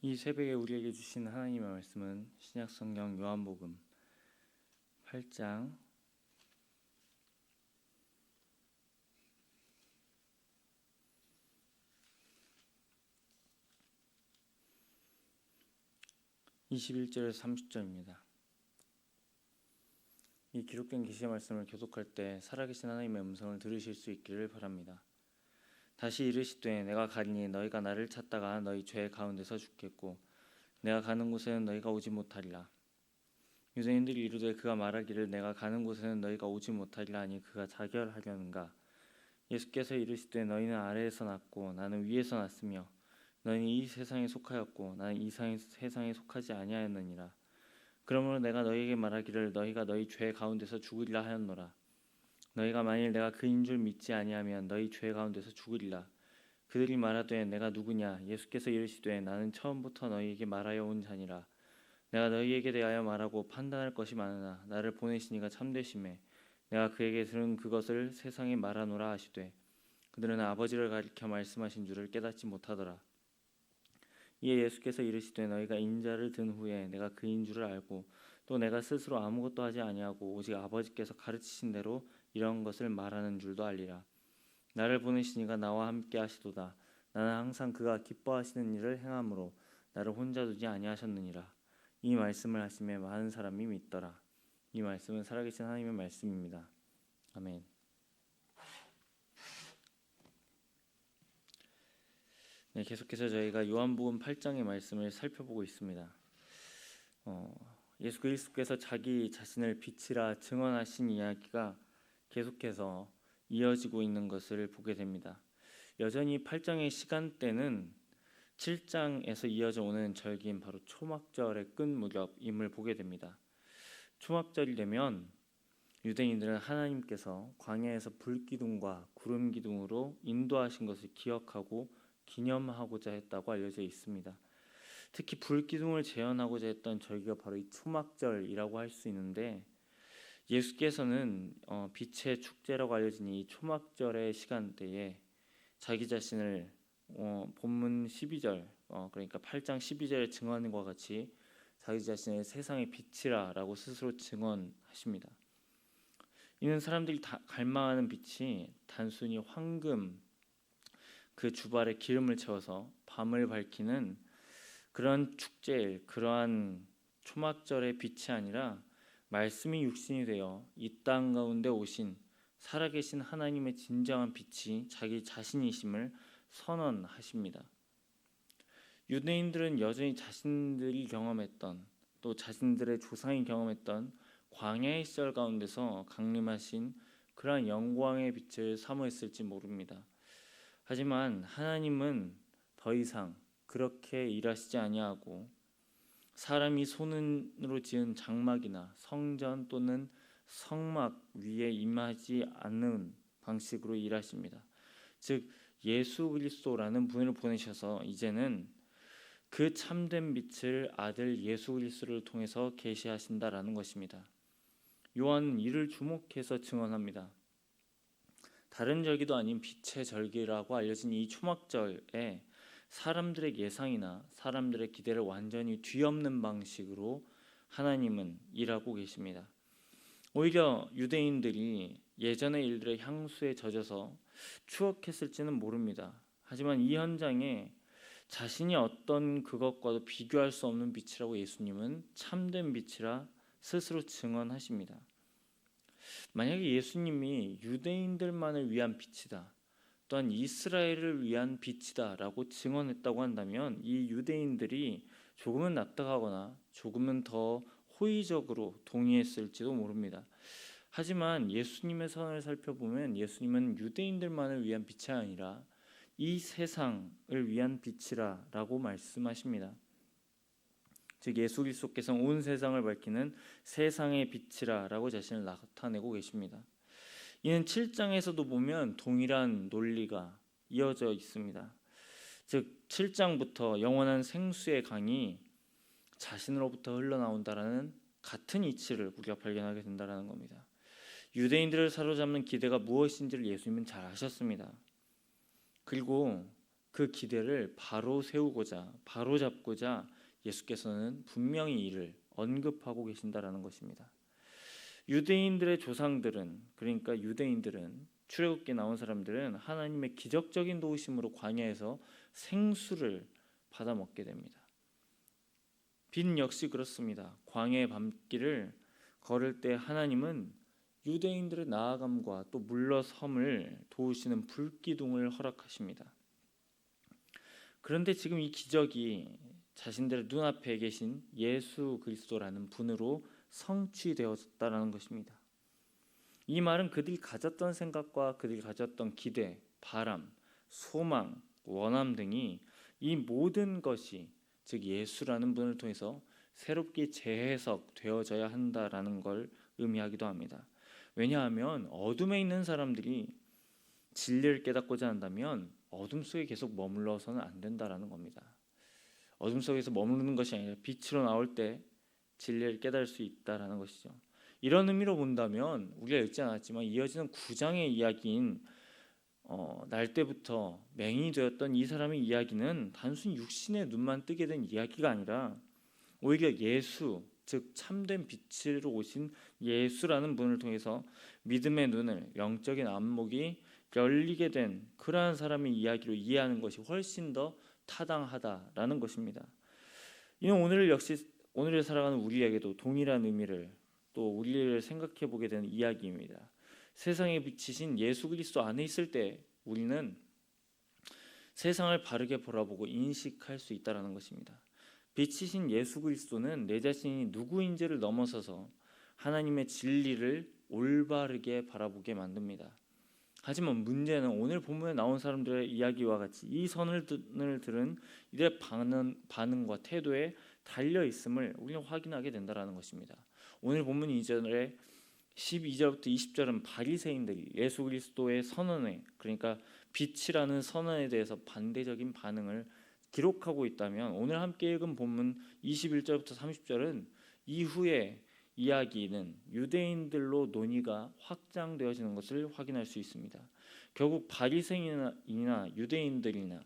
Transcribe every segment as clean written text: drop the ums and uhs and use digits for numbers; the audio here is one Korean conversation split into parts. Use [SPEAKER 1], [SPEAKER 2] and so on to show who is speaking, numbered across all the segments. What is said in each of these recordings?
[SPEAKER 1] 이 새벽에 우리에게 주신 하나님의 말씀은 신약성경 요한복음 8장 21절에서 30절입니다. 이 기록된 계시의 말씀을 교독할 때 살아계신 하나님의 음성을 들으실 수 있기를 바랍니다. 다시 이르시되 내가 가리니 너희가 나를 찾다가 너희 죄 가운데서 죽겠고 내가 가는 곳에는 너희가 오지 못하리라. 유대인들이 이르되 그가 말하기를 내가 가는 곳에는 너희가 오지 못하리라 하니 그가 자결하려는가. 예수께서 이르시되 너희는 아래에서 났고 나는 위에서 났으며 너희는 이 세상에 속하였고 나는 이 세상에 속하지 아니하였느니라. 그러므로 내가 너희에게 말하기를 너희가 너희 죄 가운데서 죽으리라 하였노라. 너희가 만일 내가 그인 줄 믿지 아니하면 너희 죄 가운데서 죽으리라. 그들이 말하되 내가 누구냐. 예수께서 이르시되 나는 처음부터 너희에게 말하여 온 자니라. 내가 너희에게 대하여 말하고 판단할 것이 많으나 나를 보내시니가 참되심에 내가 그에게 들은 그것을 세상에 말하노라 하시되 그들은 아버지를 가리켜 말씀하신 줄을 깨닫지 못하더라. 이에 예수께서 이르시되 너희가 인자를 든 후에 내가 그인 줄을 알고 또 내가 스스로 아무것도 하지 아니하고 오직 아버지께서 가르치신 대로 이런 것을 말하는 줄도 알리라. 나를 보내시니가 나와 함께 하시도다. 나는 항상 그가 기뻐하시는 일을 행함으로 나를 혼자 두지 아니하셨느니라. 이 말씀을 하시매 많은 사람이 믿더라. 이 말씀은 살아계신 하나님의 말씀입니다. 아멘. 네, 계속해서 저희가 요한복음 8장의 말씀을 살펴보고 있습니다. 예수 그리스도께서 자기 자신을 빛이라 증언하신 이야기가 계속해서 이어지고 있는 것을 보게 됩니다. 여전히 8장의 시간대는 7장에서 이어져 오는 절기인 바로 초막절의 끝 무렵임을 보게 됩니다. 초막절이 되면 유대인들은 하나님께서 광야에서 불기둥과 구름기둥으로 인도하신 것을 기억하고 기념하고자 했다고 알려져 있습니다. 특히 불기둥을 재현하고자 했던 절기가 바로 이 초막절이라고 할 수 있는데 예수께서는 빛의 축제라고 알려진 이 초막절의 시간대에 자기 자신을 본문 12절 그러니까 8장 12절에 증언한 것과 같이 자기 자신을 세상의 빛이라라고 스스로 증언하십니다. 이는 사람들이 갈망하는 빛이 단순히 황금 그 주발에 기름을 채워서 밤을 밝히는 그런 축제일 그러한 초막절의 빛이 아니라 말씀이 육신이 되어 이 땅 가운데 오신 살아계신 하나님의 진정한 빛이 자기 자신이심을 선언하십니다. 유대인들은 여전히 자신들이 경험했던 또 자신들의 조상이 경험했던 광야의 시절 가운데서 강림하신 그러한 영광의 빛을 사모했을지 모릅니다. 하지만 하나님은 더 이상 그렇게 일하시지 아니하고 사람이 손으로 지은 장막이나 성전 또는 성막 위에 임하지 않는 방식으로 일하십니다. 즉 예수 그리스도라는 분을 보내셔서 이제는 그 참된 빛을 아들 예수 그리스도를 통해서 계시하신다라는 것입니다. 요한은 이를 주목해서 증언합니다. 다른 절기도 아닌 빛의 절기라고 알려진 이 초막절에 사람들의 예상이나 사람들의 기대를 완전히 뒤엎는 방식으로 하나님은 일하고 계십니다. 오히려 유대인들이 예전의 일들의 향수에 젖어서 추억했을지는 모릅니다. 하지만 이 현장에 자신이 어떤 그것과도 비교할 수 없는 빛이라고 예수님은 참된 빛이라 스스로 증언하십니다. 만약에 예수님이 유대인들만을 위한 빛이다, 또한 이스라엘을 위한 빛이다 라고 증언했다고 한다면 이 유대인들이 조금은 납득하거나 조금은 더 호의적으로 동의했을지도 모릅니다. 하지만 예수님의 선을 살펴보면 예수님은 유대인들만을 위한 빛이 아니라 이 세상을 위한 빛이라 라고 말씀하십니다. 즉 예수 그리스도께서는 온 세상을 밝히는 세상의 빛이라 라고 자신을 나타내고 계십니다. 이는 7장에서도 보면 동일한 논리가 이어져 있습니다. 즉 7장부터 영원한 생수의 강이 자신으로부터 흘러나온다라는 같은 이치를 우리가 발견하게 된다는 겁니다. 유대인들을 사로잡는 기대가 무엇인지를 예수님은 잘 아셨습니다. 그리고 그 기대를 바로 세우고자, 바로 잡고자 예수께서는 분명히 이를 언급하고 계신다라는 것입니다. 유대인들의 조상들은, 그러니까 유대인들은, 출애굽기에 나온 사람들은 하나님의 기적적인 도우심으로 광야에서 생수를 받아 먹게 됩니다. 빛 역시 그렇습니다. 광야의 밤길을 걸을 때 하나님은 유대인들의 나아감과 또 물러섬을 도우시는 불기둥을 허락하십니다. 그런데 지금 이 기적이 자신들의 눈앞에 계신 예수 그리스도라는 분으로 성취되었다라는 것입니다. 이 말은 그들이 가졌던 생각과 그들이 가졌던 기대, 바람, 소망, 원함 등이 이 모든 것이 즉 예수라는 분을 통해서 새롭게 재해석되어져야 한다라는 걸 의미하기도 합니다. 왜냐하면 어둠에 있는 사람들이 진리를 깨닫고자 한다면 어둠 속에 계속 머물러서는 안 된다라는 겁니다. 어둠 속에서 머무르는 것이 아니라 빛으로 나올 때 진리를 깨달을 수 있다라는 것이죠. 이런 의미로 본다면 우리가 읽지 않았지만 이어지는 9장의 이야기인 날 때부터 맹인이 되었던 이 사람의 이야기는 단순히 육신의 눈만 뜨게 된 이야기가 아니라 오히려 예수, 즉 참된 빛으로 오신 예수라는 분을 통해서 믿음의 눈을, 영적인 안목이 열리게 된 그러한 사람의 이야기로 이해하는 것이 훨씬 더 타당하다라는 것입니다. 이는 오늘을 살아가는 우리에게도 동일한 의미를 또 우리를 생각해 보게 되는 이야기입니다. 세상에 비치신 예수 그리스도 안에 있을 때 우리는 세상을 바르게 바라보고 인식할 수 있다라는 것입니다. 빛이신 예수 그리스도는 내 자신이 누구인지를 넘어서서 하나님의 진리를 올바르게 바라보게 만듭니다. 하지만 문제는 오늘 본문에 나온 사람들의 이야기와 같이 이 선을 들은 이들의 반응과 태도에 달려 있음을 우리는 확인하게 된다라는 것입니다. 오늘 본문 2절에 12절부터 20절은 바리새인들이 예수 그리스도의 선언에, 그러니까 빛이라는 선언에 대해서 반대적인 반응을 기록하고 있다면, 오늘 함께 읽은 본문 21절부터 30절은 이후에 이야기는 유대인들로 논의가 확장되어지는 것을 확인할 수 있습니다. 결국 바리새인이나 유대인들이나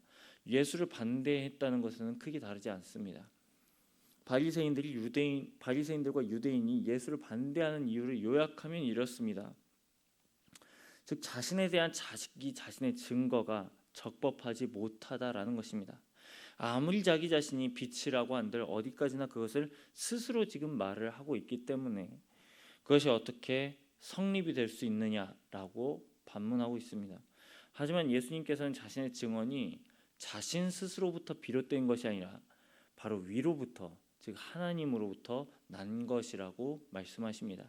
[SPEAKER 1] 예수를 반대했다는 것은 크게 다르지 않습니다. 바리새인들과 유대인이 예수를 반대하는 이유를 요약하면 이렇습니다. 즉 자신에 대한 자신의 증거가 적법하지 못하다라는 것입니다. 아무리 자기 자신이 빛이라고 한들 어디까지나 그것을 스스로 지금 말을 하고 있기 때문에 그것이 어떻게 성립이 될 수 있느냐라고 반문하고 있습니다. 하지만 예수님께서는 자신의 증언이 자신 스스로부터 비롯된 것이 아니라 바로 위로부터, 즉 하나님으로부터 난 것이라고 말씀하십니다.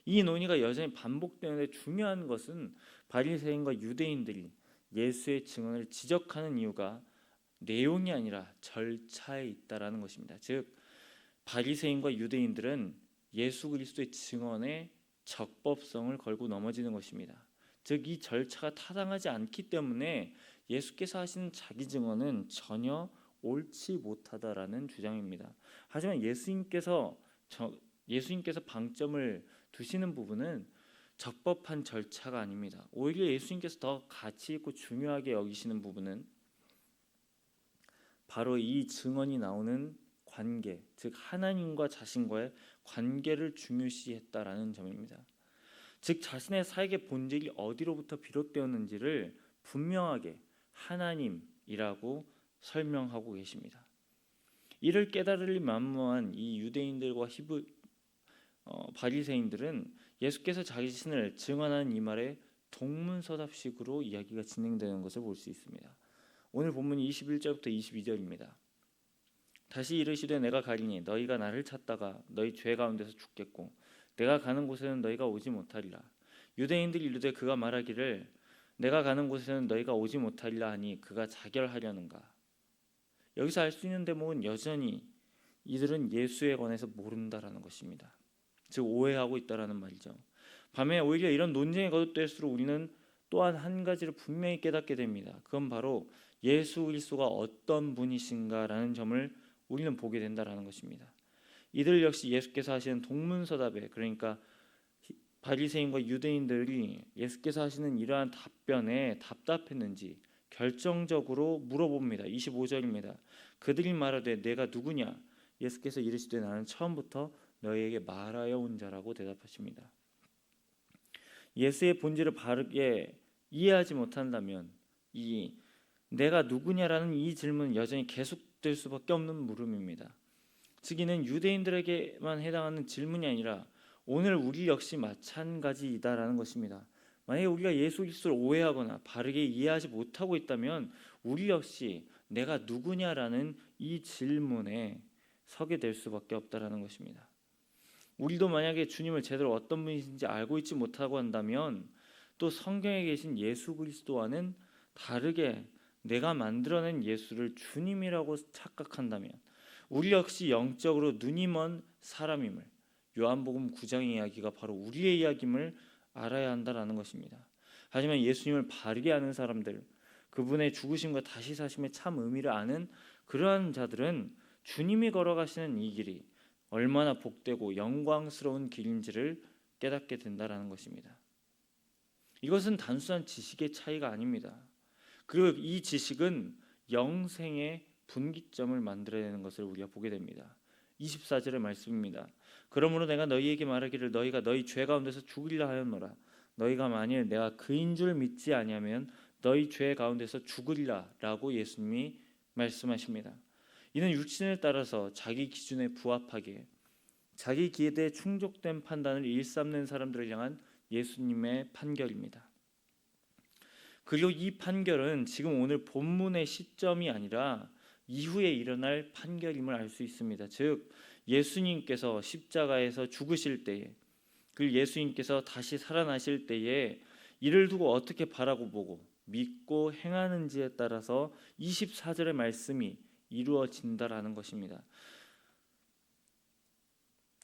[SPEAKER 1] 이 논의가 여전히 반복되는데 중요한 것은 바리새인과 유대인들이 예수의 증언을 지적하는 이유가 내용이 아니라 절차에 있다라는 것입니다. 즉 바리새인과 유대인들은 예수 그리스도의 증언에 적법성을 걸고 넘어지는 것입니다. 즉 이 절차가 타당하지 않기 때문에 예수께서 하시는 자기 증언은 전혀 옳지 못하다라는 주장입니다. 하지만 예수님께서 방점을 두시는 부분은 적법한 절차가 아닙니다. 오히려 예수님께서 더 가치 있고 중요하게 여기시는 부분은 바로 이 증언이 나오는 관계, 즉 하나님과 자신과의 관계를 중요시했다라는 점입니다. 즉 자신의 사역의 본질이 어디로부터 비롯되었는지를 분명하게 하나님이라고 설명하고 계십니다. 이를 깨달으리 만무한 이 유대인들과 바리새인들은 예수께서 자기 자신을 증언하는 이 말에 동문서답식으로 이야기가 진행되는 것을 볼 수 있습니다. 오늘 본문이 21절부터 22절입니다. 다시 이르시되 내가 가리니 너희가 나를 찾다가 너희 죄 가운데서 죽겠고 내가 가는 곳에는 너희가 오지 못하리라. 유대인들이 이르되 그가 말하기를 내가 가는 곳에는 너희가 오지 못하리라 하니 그가 자결하려는가. 여기서 알 수 있는 대목은 여전히 이들은 예수에 관해서 모른다라는 것입니다. 즉 오해하고 있다라는 말이죠. 밤에 오히려 이런 논쟁이 거듭될수록 우리는 또한 한 가지를 분명히 깨닫게 됩니다. 그건 바로 예수 그리스도가 어떤 분이신가라는 점을 우리는 보게 된다라는 것입니다. 이들 역시 예수께서 하시는 동문서답에, 그러니까 바리새인과 유대인들이 예수께서 하시는 이러한 답변에 답답했는지 결정적으로 물어봅니다. 25절입니다. 그들이 말하되 내가 누구냐? 예수께서 이르시되 나는 처음부터 너희에게 말하여 온 자라고 대답하십니다. 예수의 본질을 바르게 이해하지 못한다면 이 내가 누구냐라는 이 질문은 여전히 계속될 수밖에 없는 물음입니다. 즉 이는 유대인들에게만 해당하는 질문이 아니라 오늘 우리 역시 마찬가지이다라는 것입니다. 만약에 우리가 예수 그리스도를 오해하거나 바르게 이해하지 못하고 있다면 우리 역시 내가 누구냐라는 이 질문에 서게 될 수밖에 없다라는 것입니다. 우리도 만약에 주님을 제대로 어떤 분이신지 알고 있지 못하고 한다면 또 성경에 계신 예수 그리스도와는 다르게 내가 만들어낸 예수를 주님이라고 착각한다면 우리 역시 영적으로 눈이 먼 사람임을 요한복음 9장의 이야기가 바로 우리의 이야기임을 알아야 한다라는 것입니다. 하지만 예수님을 바르게 아는 사람들, 그분의 죽으심과 다시 사심의 참 의미를 아는 그러한 자들은 주님이 걸어가시는 이 길이 얼마나 복되고 영광스러운 길인지를 깨닫게 된다라는 것입니다. 이것은 단순한 지식의 차이가 아닙니다. 그리고 이 지식은 영생의 분기점을 만들어내는 것을 우리가 보게 됩니다. 24절의 말씀입니다. 그러므로 내가 너희에게 말하기를 너희가 너희 죄 가운데서 죽으리라 하였노라. 너희가 만일 내가 그인 줄 믿지 아니하면 너희 죄 가운데서 죽으리라 라고 예수님이 말씀하십니다. 이는 육신을 따라서 자기 기준에 부합하게 자기 기대에 충족된 판단을 일삼는 사람들을 향한 예수님의 판결입니다. 그리고 이 판결은 지금 오늘 본문의 시점이 아니라 이후에 일어날 판결임을 알 수 있습니다. 즉 예수님께서 십자가에서 죽으실 때에 그리고 예수님께서 다시 살아나실 때에 이를 두고 어떻게 바라고 보고 믿고 행하는지에 따라서 24절의 말씀이 이루어진다라는 것입니다.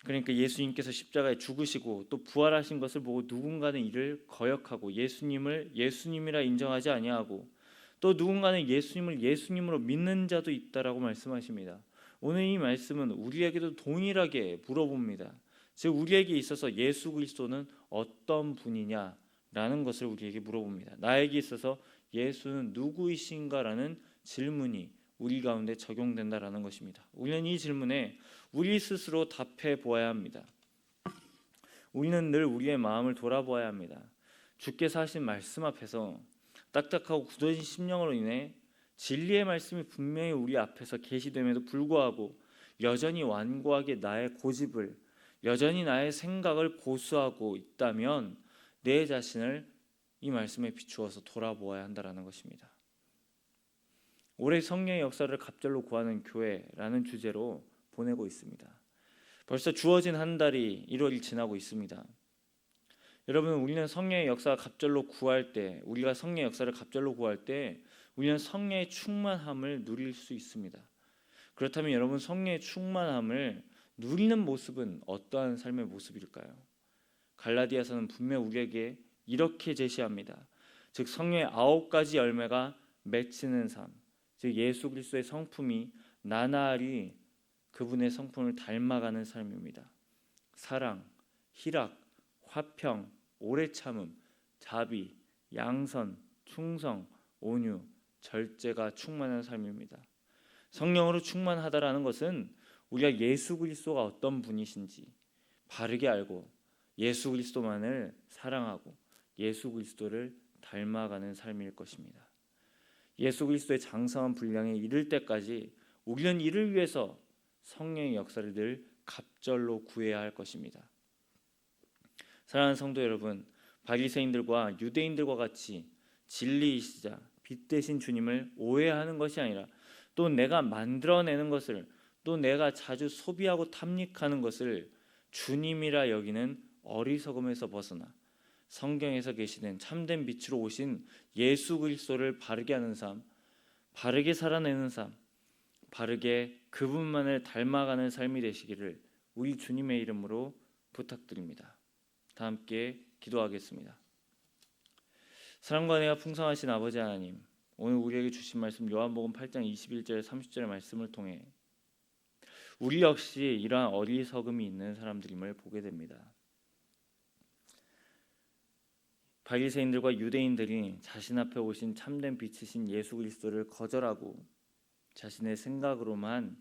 [SPEAKER 1] 그러니까 예수님께서 십자가에 죽으시고 또 부활하신 것을 보고 누군가는 이를 거역하고 예수님을 예수님이라 인정하지 아니하고 또 누군가는 예수님을 예수님으로 믿는 자도 있다라고 말씀하십니다. 오늘 이 말씀은 우리에게도 동일하게 물어봅니다. 즉 우리에게 있어서 예수 그리스도는 어떤 분이냐라는 것을 우리에게 물어봅니다. 나에게 있어서 예수는 누구이신가라는 질문이 우리 가운데 적용된다라는 것입니다. 우리는 이 질문에 우리 스스로 답해 보아야 합니다. 우리는 늘 우리의 마음을 돌아보아야 합니다. 주께서 하신 말씀 앞에서 딱딱하고 굳어진 심령으로 인해 진리의 말씀이 분명히 우리 앞에서 계시됨에도 불구하고 여전히 완고하게 나의 고집을 여전히 나의 생각을 고수하고 있다면 내 자신을 이 말씀에 비추어서 돌아보아야 한다라는 것입니다. 올해 성령의 역사를 갑절로 구하는 교회라는 주제로 보내고 있습니다. 벌써 주어진 한 달이 1월이 지나고 있습니다. 여러분, 우리는 성령의 역사가 갑절로 구할 때, 우리가 성령의 역사를 갑절로 구할 때 우리는 성령의 충만함을 누릴 수 있습니다. 그렇다면 여러분, 성령의 충만함을 누리는 모습은 어떠한 삶의 모습일까요? 갈라디아서는 분명 우리에게 이렇게 제시합니다. 즉 성령의 9가지 열매가 맺히는 삶, 즉 예수 그리스도의 성품이 나날이 그분의 성품을 닮아가는 삶입니다. 사랑, 희락, 화평, 오래 참음, 자비, 양선, 충성, 온유, 절제가 충만한 삶입니다. 성령으로 충만하다라는 것은 우리가 예수 그리스도가 어떤 분이신지 바르게 알고 예수 그리스도만을 사랑하고 예수 그리스도를 닮아가는 삶일 것입니다. 예수 그리스도의 장성한 분량에 이를 때까지 우리는 이를 위해서 성령의 역사를 늘 갑절로 구해야 할 것입니다. 사랑하는 성도 여러분, 바리새인들과 유대인들과 같이 진리이시자 빛 되신 주님을 오해하는 것이 아니라 또 내가 만들어내는 것을 또 내가 자주 소비하고 탐닉하는 것을 주님이라 여기는 어리석음에서 벗어나 성경에서 계시는 참된 빛으로 오신 예수 그리스도를 바르게 하는 삶, 바르게 살아내는 삶, 바르게 그분만을 닮아가는 삶이 되시기를 우리 주님의 이름으로 부탁드립니다. 다 함께 기도하겠습니다. 사랑과 은혜가 풍성하신 아버지 하나님, 오늘 우리에게 주신 말씀 요한복음 8장 21절 30절의 말씀을 통해 우리 역시 이러한 어리석음이 있는 사람들임을 보게 됩니다. 바리새인들과 유대인들이 자신 앞에 오신 참된 빛이신 예수 그리스도를 거절하고 자신의 생각으로만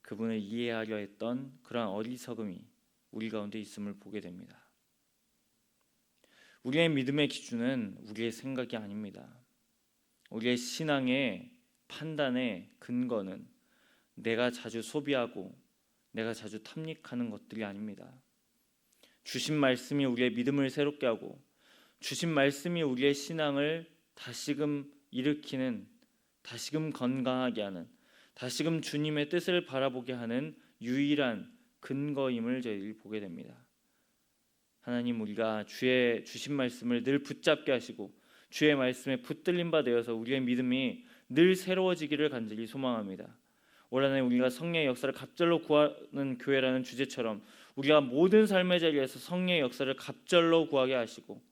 [SPEAKER 1] 그분을 이해하려 했던 그러한 어리석음이 우리 가운데 있음을 보게 됩니다. 우리의 믿음의 기준은 우리의 생각이 아닙니다. 우리의 신앙의 판단의 근거는 내가 자주 소비하고 내가 자주 탐닉하는 것들이 아닙니다. 주신 말씀이 우리의 믿음을 새롭게 하고 주신 말씀이 우리의 신앙을 다시금 일으키는, 다시금 건강하게 하는, 다시금 주님의 뜻을 바라보게 하는 유일한 근거임을 저희들이 보게 됩니다. 하나님, 우리가 주의 주신 말씀을 늘 붙잡게 하시고 주의 말씀에 붙들림 바 되어서 우리의 믿음이 늘 새로워지기를 간절히 소망합니다. 올 한해 우리가 성령의 역사를 갑절로 구하는 교회라는 주제처럼 우리가 모든 삶의 자리에서 성령의 역사를 갑절로 구하게 하시고,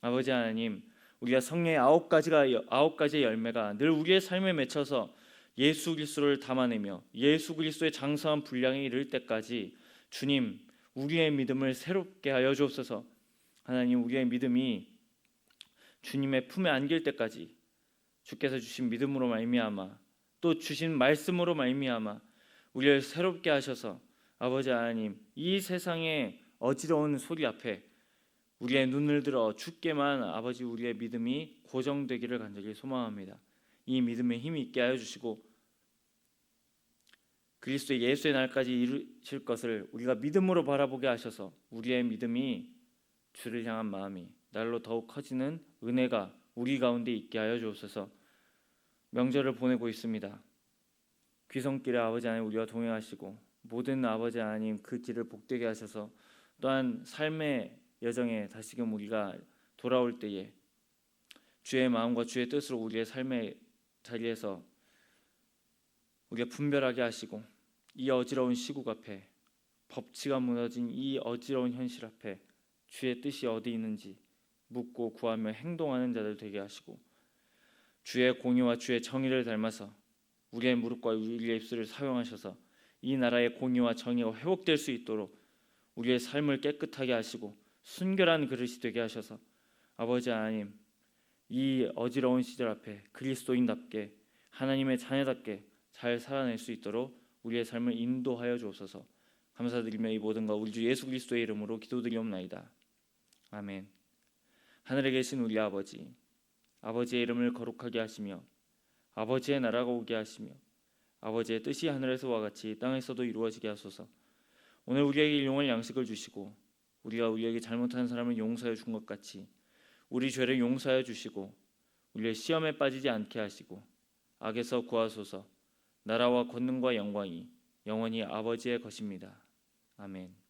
[SPEAKER 1] 아버지 하나님, 우리가 성령의 아홉 가지의 열매가 늘 우리의 삶에 맺혀서 예수 그리스도를 담아내며 예수 그리스도의 장성한 분량에 이를 때까지 주님, 우리의 믿음을 새롭게 하여 주옵소서. 하나님, 우리의 믿음이 주님의 품에 안길 때까지 주께서 주신 믿음으로 말미암아 또 주신 말씀으로 말미암아 우리를 새롭게 하셔서 아버지 하나님, 이 세상의 어지러운 소리 앞에 우리의 눈을 들어 주께만 아버지 우리의 믿음이 고정되기를 간절히 소망합니다. 이 믿음에 힘이 있게 하여 주시고 그리스도의 예수의 날까지 이루실 것을 우리가 믿음으로 바라보게 하셔서 우리의 믿음이 주를 향한 마음이 날로 더욱 커지는 은혜가 우리 가운데 있게 하여 주옵소서. 명절을 보내고 있습니다. 귀성길에 아버지 하나님 우리와 동행하시고 모든 아버지 하나님 그 길을 복되게 하셔서 또한 삶의 여정에 다시금 우리가 돌아올 때에 주의 마음과 주의 뜻으로 우리의 삶의 자리에서 우리가 분별하게 하시고 이 어지러운 시국 앞에 법치가 무너진 이 어지러운 현실 앞에 주의 뜻이 어디 있는지 묻고 구하며 행동하는 자들 되게 하시고 주의 공의와 주의 정의를 닮아서 우리의 무릎과 우리의 입술을 사용하셔서 이 나라의 공의와 정의가 회복될 수 있도록 우리의 삶을 깨끗하게 하시고 순결한 그릇이 되게 하셔서 아버지 하나님, 이 어지러운 시절 앞에 그리스도인답게 하나님의 자녀답게 잘 살아낼 수 있도록 우리의 삶을 인도하여 주옵소서. 감사드리며 이 모든 것 우리 주 예수 그리스도의 이름으로 기도드리옵나이다. 아멘. 하늘에 계신 우리 아버지, 아버지의 이름을 거룩하게 하시며 아버지의 나라가 오게 하시며 아버지의 뜻이 하늘에서와 같이 땅에서도 이루어지게 하소서. 오늘 우리에게 일용할 양식을 주시고 우리가 우리에게 잘못한 사람을 용서해 준 것 같이 우리 죄를 용서하여 주시고 우리의 시험에 빠지지 않게 하시고 악에서 구하소서. 나라와 권능과 영광이 영원히 아버지의 것입니다. 아멘.